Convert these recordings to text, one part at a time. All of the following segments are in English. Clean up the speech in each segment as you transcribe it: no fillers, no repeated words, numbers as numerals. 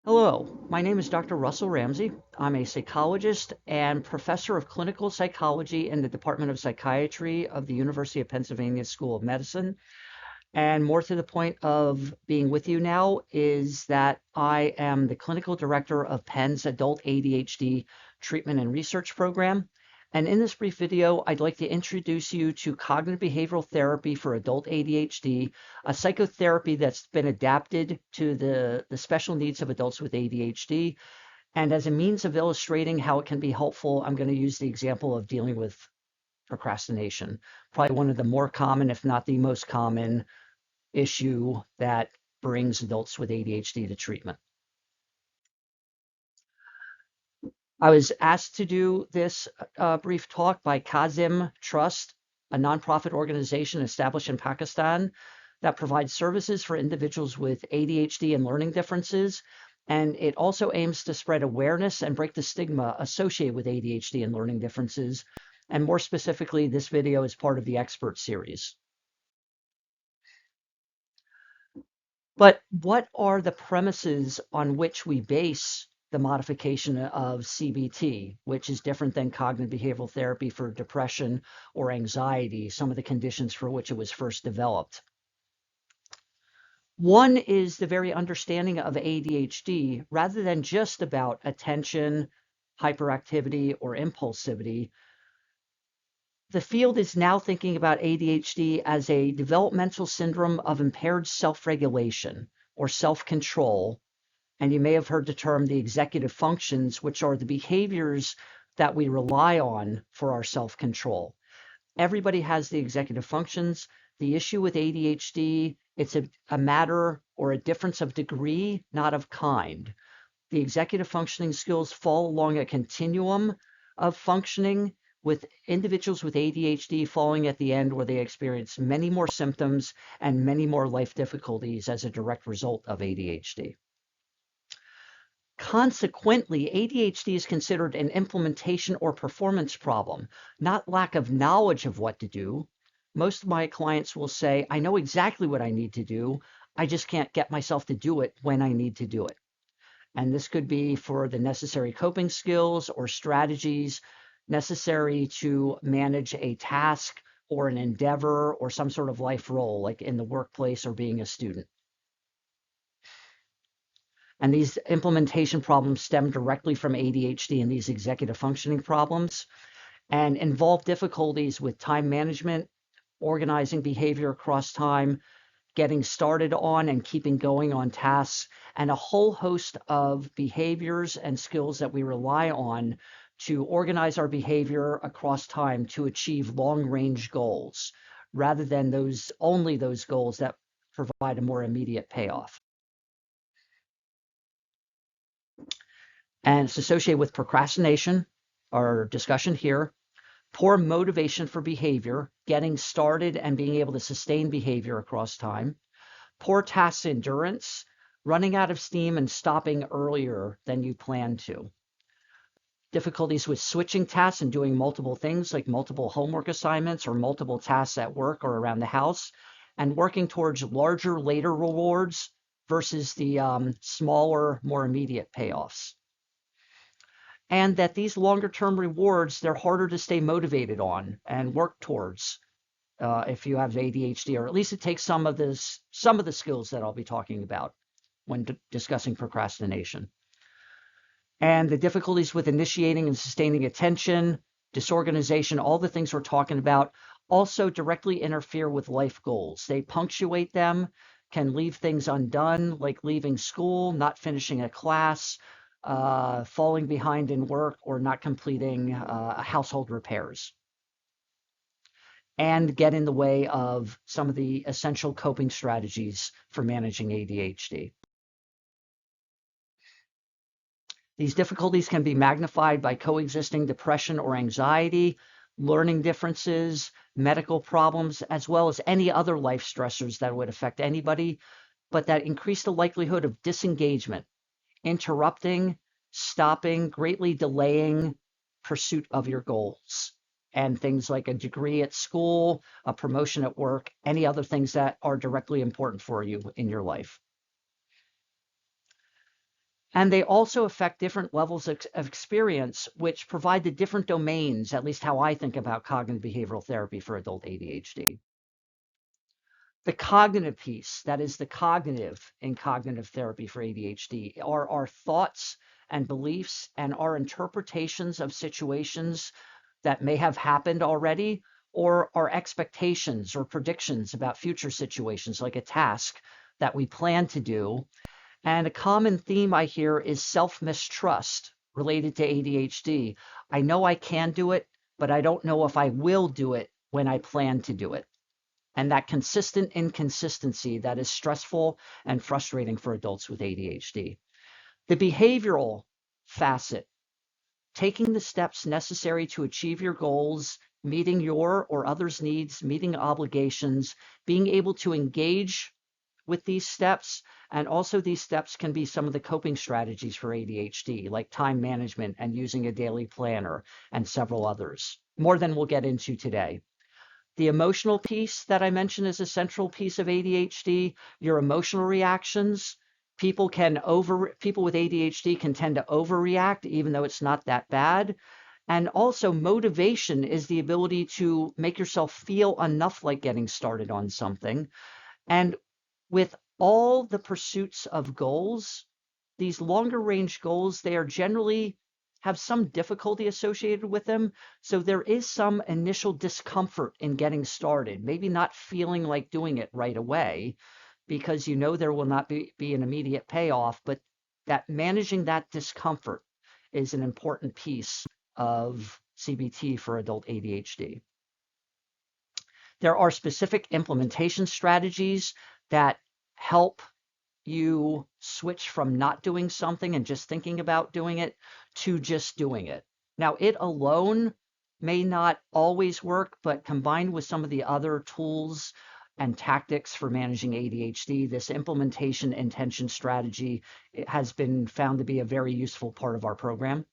Hello, my name is Dr. Russell Ramsey. I'm a psychologist and professor of clinical psychology in the Department of Psychiatry of the University of Pennsylvania School of Medicine. And more to the point of being with you now is that I am the clinical director of Penn's Adult ADHD Treatment and Research Program. And in this brief video, I'd like to introduce you to cognitive behavioral therapy for adult ADHD, a psychotherapy that's been adapted to the special needs of adults with ADHD. And as a means of illustrating how it can be helpful, I'm going to use the example of dealing with procrastination, probably one of the more common, if not the most common, issue that brings adults with ADHD to treatment. I was asked to do this brief talk by Kazim Trust, a nonprofit organization established in Pakistan that provides services for individuals with ADHD and learning differences. And it also aims to spread awareness and break the stigma associated with ADHD and learning differences. And more specifically, this video is part of the expert series. But what are the premises on which we base the modification of CBT, which is different than cognitive behavioral therapy for depression or anxiety, some of the conditions for which it was first developed? One is the very understanding of ADHD, rather than just about attention, hyperactivity, or impulsivity. The field is now thinking about ADHD as a developmental syndrome of impaired self-regulation or self-control. And you may have heard the term the executive functions, which are the behaviors that we rely on for our self-control. Everybody has the executive functions. The issue with ADHD, it's a matter or a difference of degree, not of kind. The executive functioning skills fall along a continuum of functioning, with individuals with ADHD falling at the end where they experience many more symptoms and many more life difficulties as a direct result of ADHD. Consequently, ADHD is considered an implementation or performance problem, not lack of knowledge of what to do. Most of my clients will say, I know exactly what I need to do. I just can't get myself to do it when I need to do it. And this could be for the necessary coping skills or strategies necessary to manage a task or an endeavor or some sort of life role, like in the workplace or being a student. And these implementation problems stem directly from ADHD and these executive functioning problems and involve difficulties with time management, organizing behavior across time, getting started on and keeping going on tasks, and a whole host of behaviors and skills that we rely on to organize our behavior across time to achieve long-range goals, rather than only those goals that provide a more immediate payoff. And it's associated with procrastination, our discussion here, poor motivation for behavior, getting started and being able to sustain behavior across time, poor task endurance, running out of steam and stopping earlier than you plan to, difficulties with switching tasks and doing multiple things like multiple homework assignments or multiple tasks at work or around the house, and working towards larger, later rewards versus the smaller, more immediate payoffs. And that these longer term rewards, they're harder to stay motivated on and work towards if you have ADHD, or at least it takes some of the skills that I'll be talking about when discussing procrastination. And the difficulties with initiating and sustaining attention, disorganization, all the things we're talking about also directly interfere with life goals. They punctuate them, can leave things undone, like leaving school, not finishing a class, falling behind in work, or not completing household repairs, and get in the way of some of the essential coping strategies for managing ADHD. These difficulties can be magnified by coexisting depression or anxiety, learning differences, medical problems, as well as any other life stressors that would affect anybody, but that increase the likelihood of disengagement, interrupting, stopping, greatly delaying pursuit of your goals, and things like a degree at school, a promotion at work, any other things that are directly important for you in your life. And they also affect different levels of experience, which provide the different domains, at least how I think about cognitive behavioral therapy for adult ADHD. The cognitive piece, that is the cognitive in cognitive therapy for ADHD, are our thoughts and beliefs and our interpretations of situations that may have happened already, or our expectations or predictions about future situations, like a task that we plan to do. And a common theme I hear is self-mistrust related to ADHD. I know I can do it, but I don't know if I will do it when I plan to do it. And that consistent inconsistency that is stressful and frustrating for adults with ADHD. The behavioral facet, taking the steps necessary to achieve your goals, meeting your or others' needs, meeting obligations, being able to engage with these steps. And also these steps can be some of the coping strategies for ADHD, like time management and using a daily planner and several others, more than we'll get into today. The emotional piece that I mentioned is a central piece of ADHD, your emotional reactions. People with ADHD can tend to overreact, even though it's not that bad. And also motivation is the ability to make yourself feel enough like getting started on something. And with all the pursuits of goals, these longer range goals, they are generally have some difficulty associated with them. So there is some initial discomfort in getting started, maybe not feeling like doing it right away, because you know there will not be an immediate payoff, but that managing that discomfort is an important piece of CBT for adult ADHD. There are specific implementation strategies that help you switch from not doing something and just thinking about doing it to just doing it. Now, it alone may not always work, but combined with some of the other tools and tactics for managing ADHD, this implementation intention strategy has been found to be a very useful part of our program.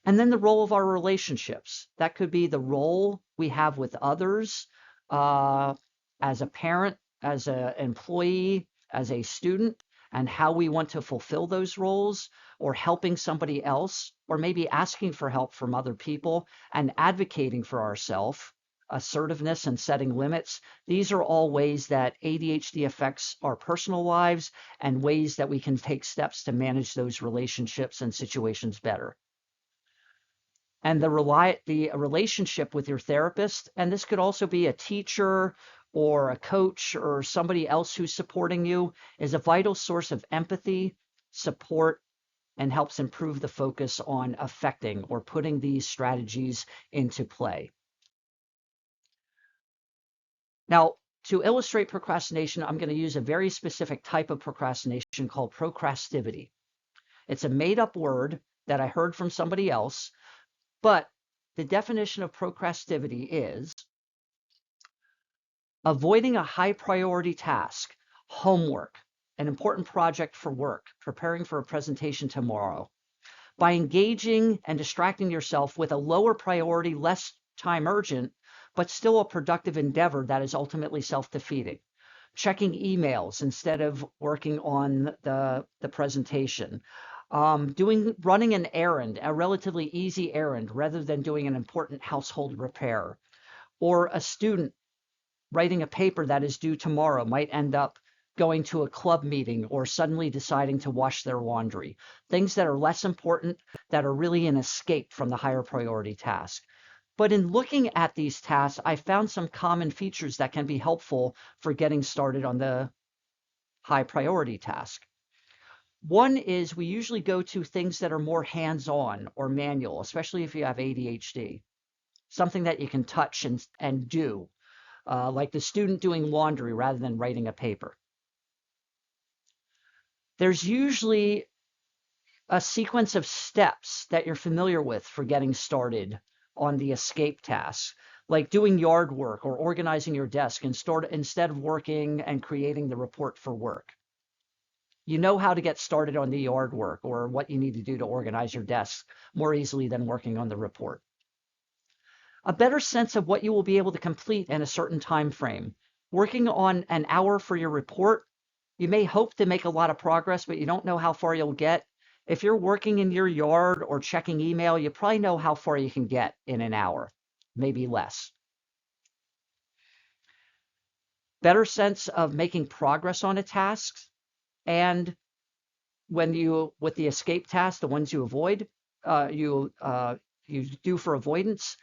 And then the role of our relationships. That could be the role we have with others, as a parent, as an employee, as a student, and how we want to fulfill those roles, or helping somebody else, or maybe asking for help from other people and advocating for ourselves, assertiveness and setting limits. These are all ways that ADHD affects our personal lives and ways that we can take steps to manage those relationships and situations better. And the relationship with your therapist, and this could also be a teacher or a coach or somebody else who's supporting you, is a vital source of empathy, support, and helps improve the focus on affecting or putting these strategies into play. Now, to illustrate procrastination, I'm going to use a very specific type of procrastination called procrastivity. It's a made-up word that I heard from somebody else. But the definition of procrastivity is avoiding a high priority task, homework, an important project for work, preparing for a presentation tomorrow, by engaging and distracting yourself with a lower priority, less time urgent, but still a productive endeavor that is ultimately self-defeating. Checking emails instead of working on the presentation. Running an errand, a relatively easy errand, rather than doing an important household repair. Or a student writing a paper that is due tomorrow might end up going to a club meeting or suddenly deciding to wash their laundry. Things that are less important, that are really an escape from the higher priority task. But in looking at these tasks, I found some common features that can be helpful for getting started on the high priority task. One is we usually go to things that are more hands-on or manual, especially if you have ADHD, something that you can touch and do, like the student doing laundry rather than writing a paper. There's usually a sequence of steps that you're familiar with for getting started on the escape task, like doing yard work or organizing your desk instead of working and creating the report for work. You know how to get started on the yard work or what you need to do to organize your desk more easily than working on the report. A better sense of what you will be able to complete in a certain time frame. Working on an hour for your report You may hope to make a lot of progress, but you don't know how far you'll get. If you're working in your yard or checking email, you probably know how far you can get in an hour, maybe less. Better sense of making progress on a task. And with the escape tasks, the ones you avoid, you do for avoidance,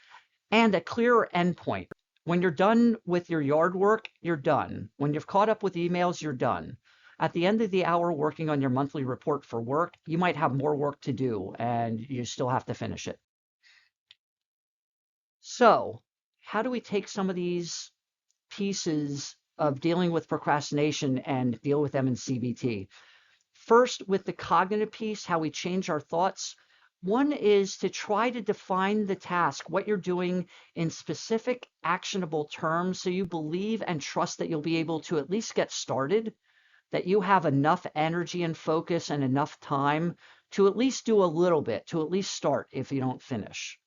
and a clearer endpoint. When you're done with your yard work, you're done. When you've caught up with emails, you're done. At the end of the hour working on your monthly report for work, you might have more work to do and you still have to finish it. So, how do we take some of these pieces of dealing with procrastination and deal with them in CBT? First, with the cognitive piece, how we change our thoughts. One is to try to define the task, what you're doing in specific actionable terms, so you believe and trust that you'll be able to at least get started, that you have enough energy and focus and enough time to at least do a little bit, to at least start if you don't finish.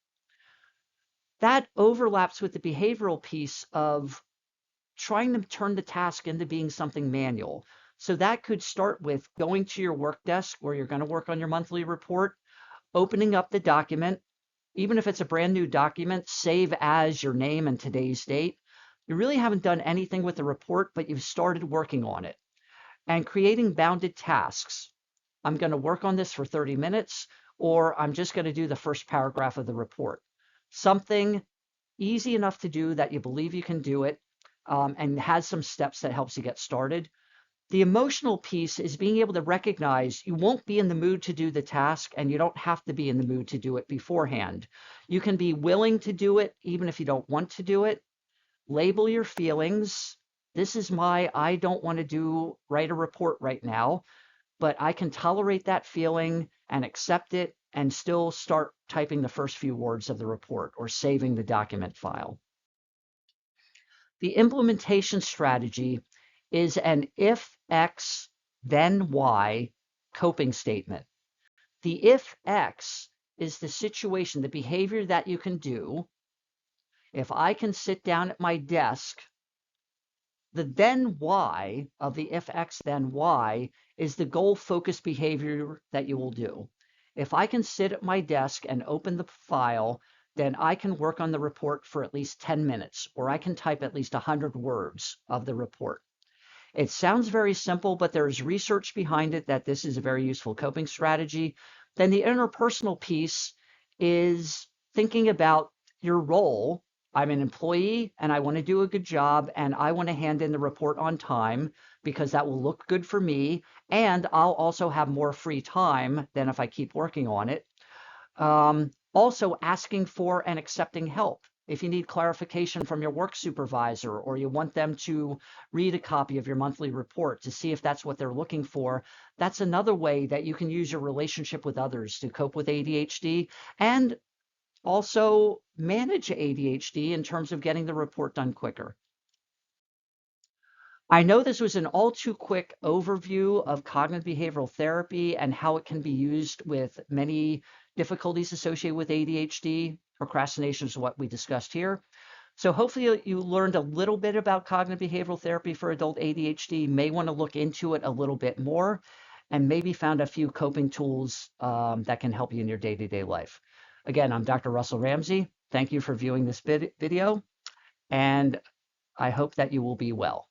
That overlaps with the behavioral piece of trying to turn the task into being something manual. So that could start with going to your work desk where you're going to work on your monthly report, opening up the document, even if it's a brand new document, save as your name and today's date. You really haven't done anything with the report, but you've started working on it. And creating bounded tasks. I'm going to work on this for 30 minutes, or I'm just going to do the first paragraph of the report. Something easy enough to do that you believe you can do it, and has some steps that helps you get started. The emotional piece is being able to recognize you won't be in the mood to do the task, and you don't have to be in the mood to do it beforehand. You can be willing to do it even if you don't want to do it. Label your feelings. This is I don't want to write a report right now, but I can tolerate that feeling and accept it and still start typing the first few words of the report or saving the document file. The implementation strategy is an if X, then Y coping statement. The if X is the situation, the behavior that you can do. If I can sit down at my desk, the then Y of the if X, then Y is the goal-focused behavior that you will do. If I can sit at my desk and open the file, then I can work on the report for at least 10 minutes, or I can type at least 100 words of the report. It sounds very simple, but there's research behind it that this is a very useful coping strategy. Then the interpersonal piece is thinking about your role. I'm an employee and I want to do a good job and I want to hand in the report on time because that will look good for me. And I'll also have more free time than if I keep working on it. Also asking for and accepting help. If you need clarification from your work supervisor or you want them to read a copy of your monthly report to see if that's what they're looking for, that's another way that you can use your relationship with others to cope with ADHD and also manage ADHD in terms of getting the report done quicker. I know this was an all too quick overview of cognitive behavioral therapy and how it can be used with many difficulties associated with ADHD. Procrastination is what we discussed here. So hopefully you learned a little bit about cognitive behavioral therapy for adult ADHD, may want to look into it a little bit more, and maybe found a few coping tools that can help you in your day-to-day life. Again, I'm Dr. Russell Ramsey. Thank you for viewing this video, and I hope that you will be well.